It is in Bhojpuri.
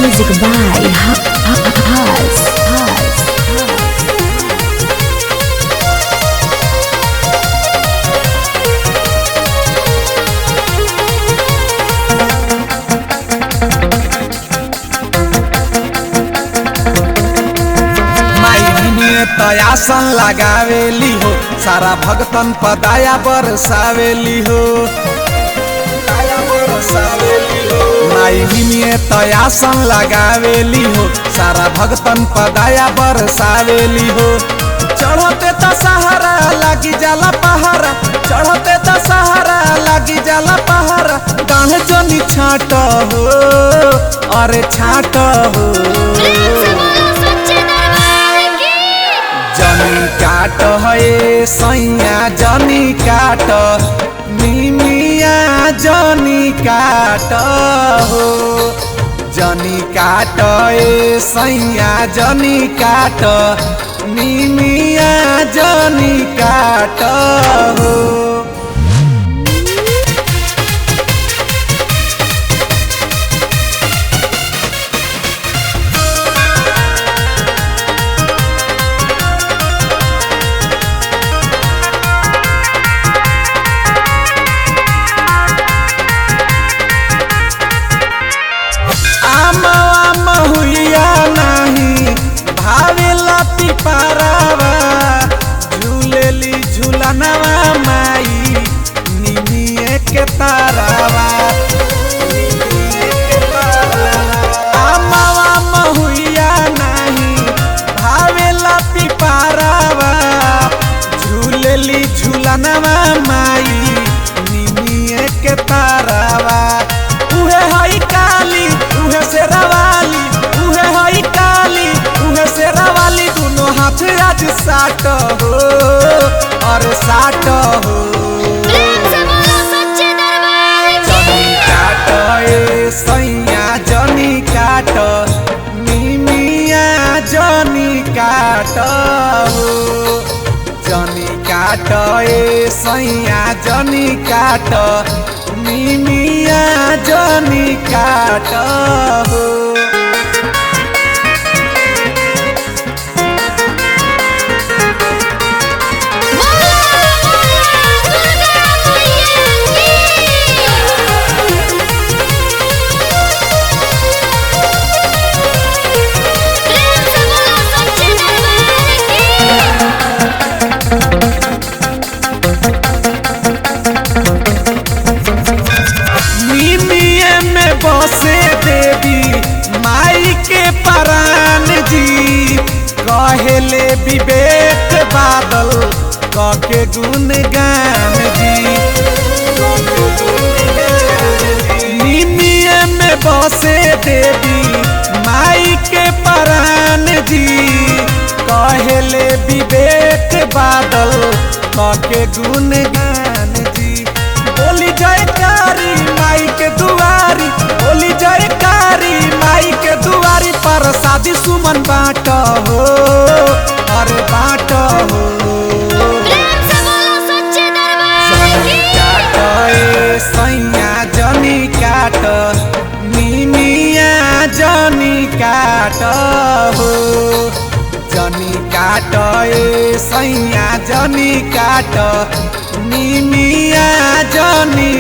Music by Haz. तयासन लगावेली हो सारा भगतन पदाया बरसावेली हो माई निमिये तयासन लगावेली हो सारा भगतन पदाया बरसावेली हो। चढ़ते त सहारा लागी जाला पहारा, चढ़ते त सहारा लागी जाला पहारा। गाँव जनी छाट हो अरे छाट हो, जनी काट है सैया जनी काट, निमिया जनी काट हो। जनी काट ए सैया जनी काट, निमिया जनी काट हो। झूलेली झूलनवा माई निमिये के तारावा, आमावा महुइया नहीं भावेला पिपारावा। झूलेली झूलनवा माई निमिये के तारावा। उहे हई काली उहे से रवाली, उहे हई काली उहे से रवाली। दोनों हाथ आज साट हो और साट हो। जनी काट ए सैया जनी काट, निमिया जनी काट हो। जनी काट ए सैया जनी काट, निमिया जनी काट हो। बसे देवी माई के परान जी, कहेले विवेक बादल कके गुणगान जी। निमिये में बसे देवी माई के परान जी, कहेले विवेक बादल कके गुणगान जी। बोली जयकारी माई के दुआरी, बोली जयकारी माई के दुआरी। पर शादी सुमन बाट हो और बाट हो। जनी काट ए सैया जनी काट, निमिया जनी काट हो। जनी काट ए सैया जनी काट, निमिया जनी